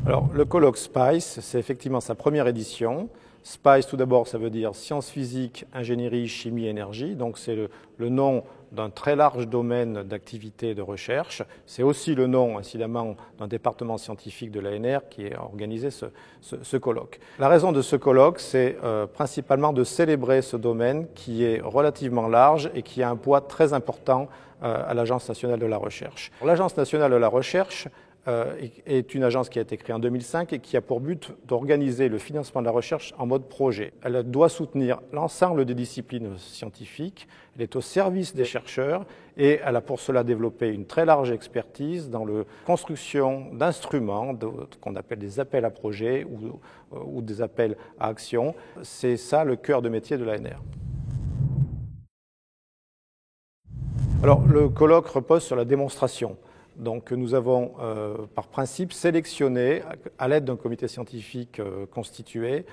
Alors, le colloque SPICE, c'est effectivement sa première édition. SPICE, tout d'abord, ça veut dire sciences physiques, ingénierie, chimie, énergie. Donc, c'est le nom d'un très large domaine d'activité et de recherche. C'est aussi le nom, incidemment, d'un département scientifique de l'ANR qui a organisé ce colloque. La raison de ce colloque, c'est principalement de célébrer ce domaine qui est relativement large et qui a un poids très important à l'Agence nationale de la recherche. L'Agence nationale de la recherche est une agence qui a été créée en 2005 et qui a pour but d'organiser le financement de la recherche en mode projet. Elle doit soutenir l'ensemble des disciplines scientifiques, elle est au service des chercheurs et elle a pour cela développé une très large expertise dans la construction d'instruments qu'on appelle des appels à projets ou des appels à action. C'est ça le cœur de métier de l'ANR. Alors, le colloque repose sur la démonstration. Donc nous avons par principe sélectionné, à l'aide d'un comité scientifique constitué,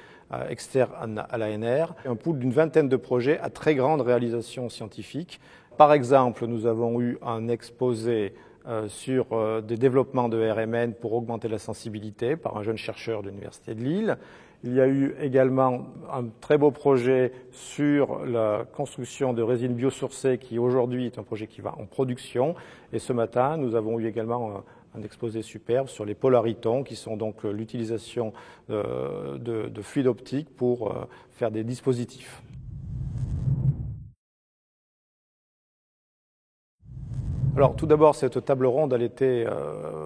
externe à l'ANR, un pool d'une vingtaine de projets à très grande réalisation scientifique. Par exemple, nous avons eu un exposé sur des développements de RMN pour augmenter la sensibilité par un jeune chercheur de l'Université de Lille. Il y a eu également un très beau projet sur la construction de résine biosourcée qui aujourd'hui est un projet qui va en production. Et ce matin, nous avons eu également un exposé superbe sur les polaritons qui sont donc l'utilisation de fluide optique pour faire des dispositifs. Alors tout d'abord, cette table ronde, elle était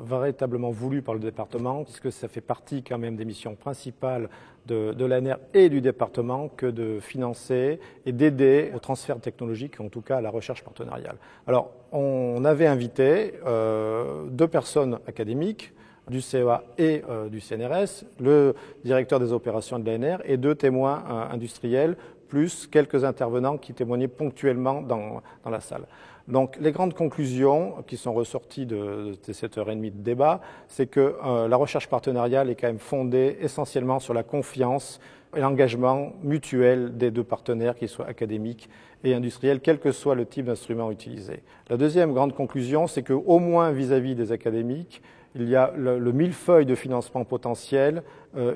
véritablement voulue par le département, puisque ça fait partie quand même des missions principales de l'ANR et du département que de financer et d'aider au transfert technologique, en tout cas à la recherche partenariale. Alors on avait invité deux personnes académiques, du CEA et du CNRS, le directeur des opérations de l'ANR et deux témoins industriels, plus quelques intervenants qui témoignaient ponctuellement dans la salle. Donc les grandes conclusions qui sont ressorties de cette heure et demie de débat, c'est que la recherche partenariale est quand même fondée essentiellement sur la confiance et l'engagement mutuel des deux partenaires, qu'ils soient académiques et industriels, quel que soit le type d'instrument utilisé. La deuxième grande conclusion, c'est qu'au moins vis-à-vis des académiques, il y a le millefeuille de financement potentiel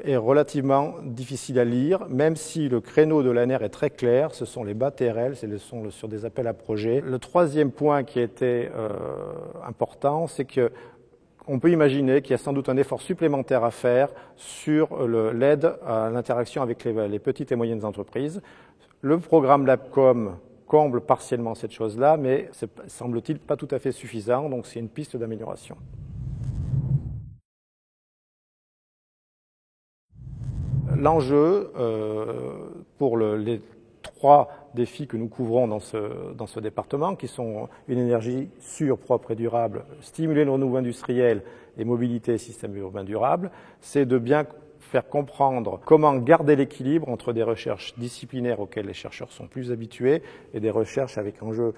est relativement difficile à lire, même si le créneau de l'ANR est très clair, ce sont les bas TRL, ce sont sur des appels à projets. Le troisième point qui était important, c'est qu'on peut imaginer qu'il y a sans doute un effort supplémentaire à faire sur l'aide à l'interaction avec les petites et moyennes entreprises. Le programme LabCom comble partiellement cette chose-là, mais c'est, semble-t-il, pas tout à fait suffisant, donc c'est une piste d'amélioration. L'enjeu pour les trois défis que nous couvrons dans ce département, qui sont une énergie sûre, propre et durable, stimuler le renouveau industriel et mobilité et système urbain durable, c'est de bien faire comprendre comment garder l'équilibre entre des recherches disciplinaires auxquelles les chercheurs sont plus habitués et des recherches avec enjeux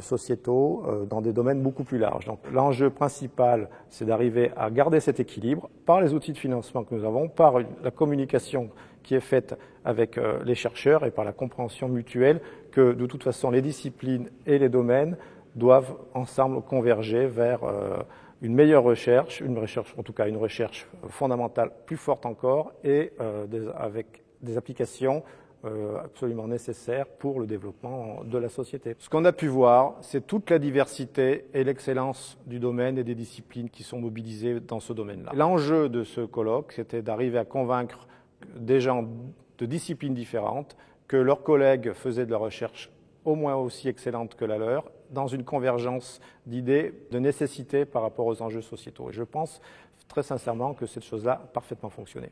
sociétaux dans des domaines beaucoup plus larges. Donc l'enjeu principal, c'est d'arriver à garder cet équilibre par les outils de financement que nous avons, par la communication qui est faite avec les chercheurs et par la compréhension mutuelle que de toute façon les disciplines et les domaines doivent ensemble converger vers une meilleure recherche, en tout cas une recherche fondamentale plus forte encore et avec des applications absolument nécessaires pour le développement de la société. Ce qu'on a pu voir, c'est toute la diversité et l'excellence du domaine et des disciplines qui sont mobilisées dans ce domaine-là. L'enjeu de ce colloque, c'était d'arriver à convaincre des gens de disciplines différentes que leurs collègues faisaient de la recherche au moins aussi excellente que la leur, dans une convergence d'idées, de nécessité par rapport aux enjeux sociétaux. Et je pense très sincèrement que cette chose-là a parfaitement fonctionné.